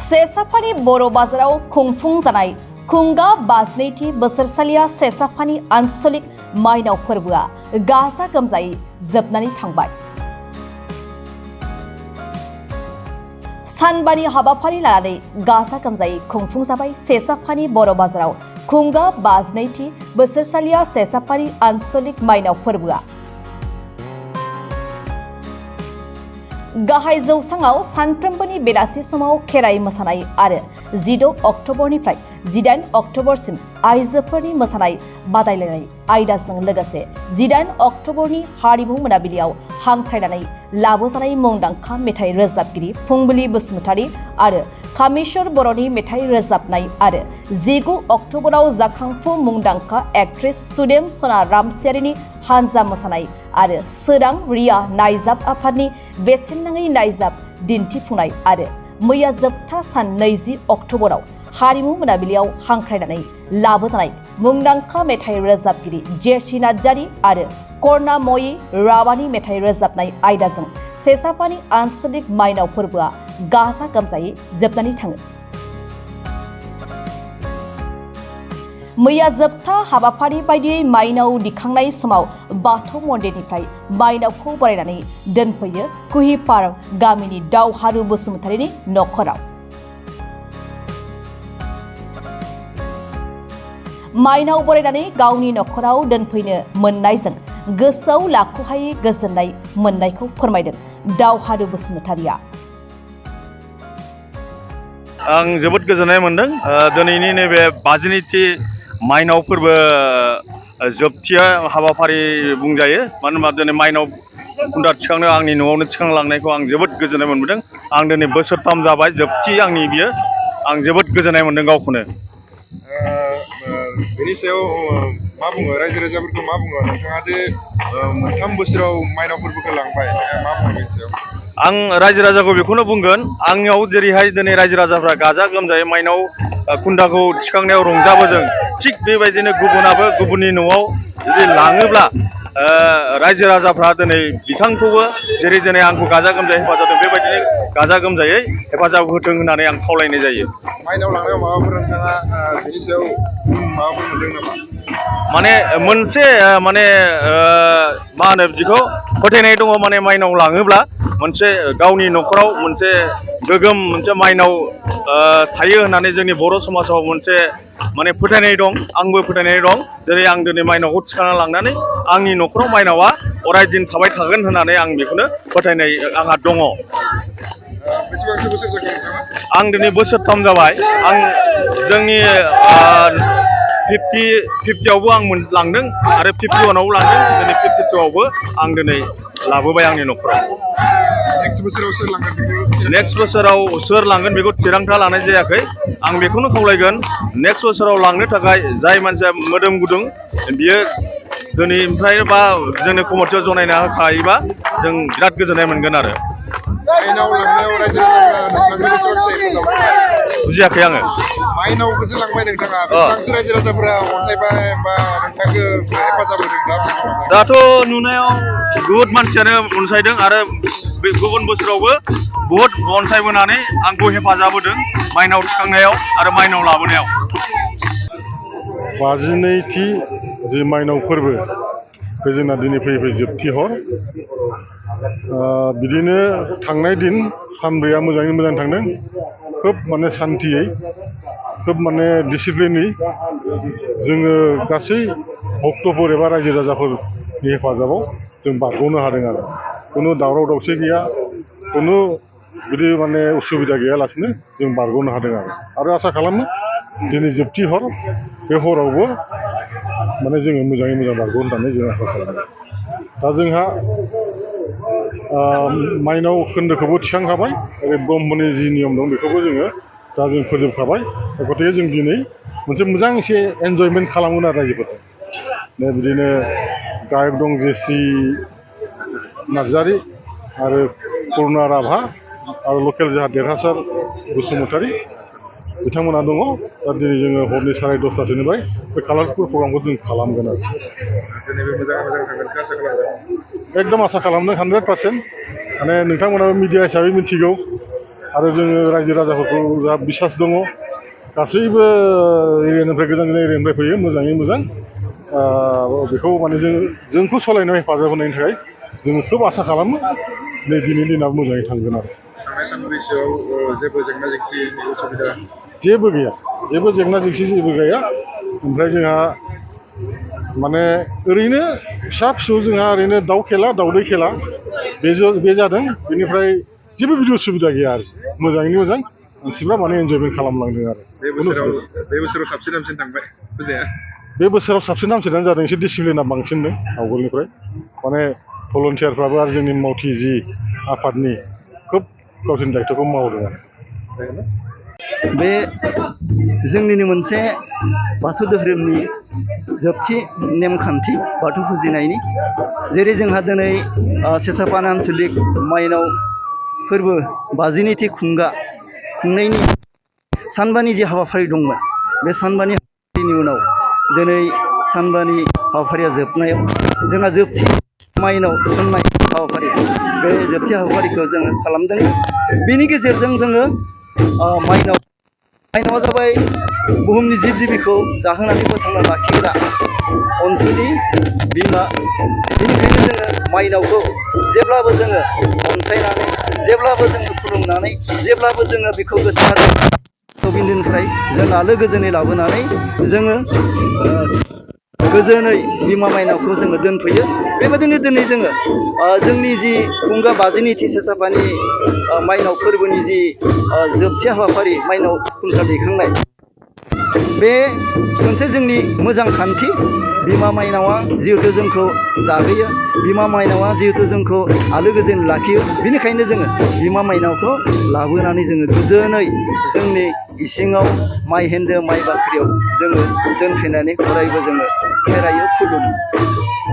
सेसाफानि बर' बाजाराव खुंफुं जानाय खुंगा 52थि बोसोरसालिया सेसाफानि आन्सलिक माइनाव फोरबोआ गाजा गोमजायै जोबनानै थांबाय। सानबानि हाबाफारि लानानै गाजा गोमजायै खुंफुं जाबाय सेसाफानि बर' बाजाराव खुंगा 52थि बोसोरसालिया सेसाफानि आन्सलिक माइनाव फोरबोआ। गाहाय जौसाङाव सानफ्रोमबोनि बेलासि समाव खेराइ मोसानाय आरो 16 अक्ट'बरनिफ्राय 18 अक्ट'बरसिम आइजोफोरनि मोसानाय बादायलायनाय आयदाजों लोगोसे 18 अक्ट'बरनि हारिमु मोनाबिलियाव हांख्रायनानै लाबोजानाय मुंदांखा मेथाइ रोजाबगिरि फुंबिलि बसुमतारी आरो कामेश्वर बर'नि मेथाइ रोजाबनाय आरो 19 अक्ट'बराव जाखांफु मुंदांखा एक्ट्रेस सुदेम सना रामसियारिनि हानजा मोसानाय आरो सोरां रिया नायजाब आफादनि बेसेन नाङै नायजाब दिन्थिफुंनाय आरो मैया जोबथा सान 20 अक्ट'बराव हारिमु मोनाबिलियाव हांख्रायनानै लाबोजानाय मुंदांखा मेथाइ रोजाबगिरि जेसि नार्जारी आरो कर्णामयी राभानि मेथाइ रोजाबनाय आयदाजों सेसाफानि आन्सलिक माइनाव फोरबोआ गाजा गोमजायै जोबनानै थाङो। मैया जोबथा हाबाफारि बायदियै माइनाव दिखांनाय समाव बाथौ मन्दिरनिफ्राय माइनावखौ बरायनानै दोनफैयो कुहिपार गामिनि दावहारु बसुमतारीनि नखराव। माइनाव बरायनानै गावनि नखराव दोनफैनो मोननायजों गोसोआव लाख'हायै गोजोननाय मोननायखौ फोरमायदों दावहारु बसुमतारीया। आं जोबोद गोजोननाय मोनदों दिनैनि नैबे 52थि माइनाव फोरबो जोबथिया हाबाफारि बुंजायो। मानो होनबा दिनै माइनाव खुन्दा थिखांनो आंनि न'आवनो थिखांलांनायखौ आं जोबोद गोजोननाय मोनबोदों। आं दिनै बोसोरथाम जाबाय जोबथि आंनि बियो। आं जोबोद गोजोननाय मोनदों गावखौनो। बेनि सायाव मा बुङो रायजो राजाफोरखौ मा बुङो नोंथाङा जे 3 बोसोराव माइनाव फोरबोखौ लांबाय मा बुङो बेनि सायाव? आं रायजो राजाखौ बेखौनो बुंगोन आंनियाव जेरैहाय दिनै रायजो राजाफ्रा गाजा गोमजायै माइनाव खुन्दाखौ थिखांनायाव रंजाबोदों थिग बेबायदिनो गुबुनाबो गुबुननि न'आव जुदि लाङोब्ला रायजो राजाफ्रा दिनै बिथांखौबो जेरै दिनै आंखौ गाजा गोमजायै हेफाजाब होदों बेबायदिनो गाजा गोमजायै हेफाजाब होथों होननानै आं खावलायनाय जायो। माइनाव लांनायाव माबाफोर नोंथाङा बेनि सायाव माबाफोर मोनदों नामा? माने मोनसे मा होनो बिदिखौ फोथायनाय दङ माने माइनाव लाङोब्ला मोनसे गावनि न'खराव मोनसे गोगोम मोनसे माइनाव थायो होननानै जोंनि बर' समाजाव मोनसे माने फोथायनाय दं। आंबो फोथायनाय दं जेरै आं दिनै माइनावखौ थिखांना लांनानै आंनि न'खराव माइनावा अरायदिन थाबाय थागोन होननानै आं बेखौनो फोथायनाय आंहा दङ। बेसेबांसो बोसोर जाखो नोंथाङा? आं दिनै बोसोरथाम जाबाय। आं जोंनि 50आवबो आं लांदों आरो 51आवबो लांदों दिनै 52आवबो आं दिनै लाबोबाय आंनि न'खराव। नेक्स्ट बोसोराव सोर लांगोन बेखौ? नेक्स्ट बोसोराव सोर लांगोन बेखौ थिरांथा लानाय जायाखै। आं बेखौनो खावलायगोन नेक्स्ट बोसोराव लांनो थाखाय जाय मानसिया मोदोम गुदुं बियो दिनैनिफ्राय बा जोंनि कमिटियाव जनायना होखायोबा जों बिराद गोजोननाय मोनगोन आरो। माइनाव लांनायाव रायजो राजाफ्रा नोंथांखौ बेसेबांसो हेफाजाब होबाय? बुजियाखै आङो। माइनावखौसो लांबाय नोंथाङा बेसेबांसो रायजो राजाफोरा अनसायबाय बा नोंथांखौ हेफाजाब होदों दा? दाथ' नुनायाव बुहुद मानसियानो अनसायदों आरो गुबुन बोसोरावबो बुहुद अनसायबोनानै आंखौ हेफाजाब होदों माइनाव थिखांनायाव आरो माइनाव लाबोनायाव। 52थि जि माइनाव फोरबो बे जोंना दिनै फैयै जोबथि हर। बिदिनो थांनाय दिन सानब्रैया मोजाङै मोजां थांदों। खोब माने सान्थियै खोब माने डिसिप्लिनै जोङो गासै भक्तफोर एबा रायजो राजाफोरनि हेफाजाबाव जों बारग'नो हादों आरो खुनु दावराव दावसि गैया खुनु बिदि माने उसुबिदा गैयालासिनो जों बारग'नो हादों आरो आसा खालामो दिनै जोबथि हर बे हरावबो माने जोङो मोजाङै मोजां बारग'नो होननानै जों आसा खालामो। दा जोंहा माइनाव खोन्दोखौबो थिखांखाबाय ओरै ब्रह्मनि जि नियम दं बेखौबो जोङो दा जों फोजोबखाबाय। गथिखे जों दिनै मोनसे मोजां एसे एन्जयमेन्ट खालामगोन आरो रायजोफोरजों। बिदिनो गायक दं जेसि नार्जारी आरो कर्णा राभा आरो लकेल जोंहा देरहासार बसुमतारी बिथांमोना दङ। दा दिनै जोङो हरनि 10:30निफ्राय बे कालारफुल प्रग्रामखौ जों खालामगोन आरो। दिनै बे मोजां थांगोनखौ आसा खालामदों। एकदम आसा खालामदों 100%। माने नोंथांमोनाबो मिडिया हिसाबै मिथिगौ आरो जोङो रायजो राजाफोरखौ जा बिसास दङ गासैबो एरियानिफ्राय गोजान गोजान एरियानिफ्राय फैयो मोजाङै मोजां बेखौ माने जोंखौ सालायनायाव हेफाजाब होनायनि थाखाय जोङो खोब आसा खालामो नै दिनैनि दिनाव मोजाङै थांगोन आरो थांनाय सानब्रैसोआव जेबो जेंना जेंसिनि उसुबिदा जेबो गैया जेबो जेंना जेंसि जेबो गैया ओमफ्राय जोंहा माने ओरैनो फिसा फिसौ जोंहा ओरैनो दाउ खेला दाउदै खेला बे जादों बेनिफ्राय जेबो बिदि उसुबिदा गैया आरो मोजाङैनो मोजां मानसिफ्रा माने एन्जयमेन्ट खालामलांदों आरो बे बोसोराव साबसिन हामसिन थांबाय फुजाया बे बोसोराव साबसिन हामसिनानो जादों एसे डिसिप्लिना बांसिननो आवगोलनिफ्राय माने भलन्टियारफ्राबो आरो जोंनि मावथि जि आफादनि खोब गावसोरनि दायथ'खौ मावदों आरो बे जोंनिनो मोनसे बाथौ धोरोमनि जोबथि नेमखान्थि बाथौ फुजिनायनि जेरै जोंहा दिनै सेसापान आन्सलिक माइनाव फोरबो 52थि खुंनायनि सानबानि जे हाबाफारि दंमोन बे सानबानि हाबाफारिनि उनाव दिनै सानबानि हाबाफारिया जोबनायाव जोंहा जोबथि माइनाव थिसननाय हाबाफारि बे जोबथि हाबाफारिखौ जोङो खालामदों बेनि गेजेरजों जोङो माइनावा जाबाय बुहुमनि जिब जिबिखौ जाहोनानै फोथांना लाखिग्रा अनसुलि बिमा बेनिखायनो जोङो माइनावखौ जेब्लाबो जोङो अनसायनानै जेब्लाबो जोङो खुलुमनानै जेब्लाबो जोङो बेखौ गोथार बिन्दोनिफ्राय जों आलो गोजोनै लाबोनानै जोङो गोजोनै बिमा माइनावखौ जोङो दोनफैयो बेबायदिनो दिनै जोङो जोंनि जि खुंगा 52थि सेसापानि माइनाव फोरबोनि जि जोबथि हाबाफारि माइनाव खुन्था दैखांनाय बे मोनसे जोंनि मोजां खान्थि बिमा माइनावा जिहेथु जोंखौ जाहोयो बिमा माइनावा जिहेथु जोंखौ आलो गोजोन लाखियो बेनिखायनो जोङो बिमा माइनावखौ लाबोनानै जोङो गोजोनै जोंनि इसिङाव माइ हेन्दो माइ बाख्रियाव जोङो दोनफैनानै अरायबो जोङो खेरायो खुलुमो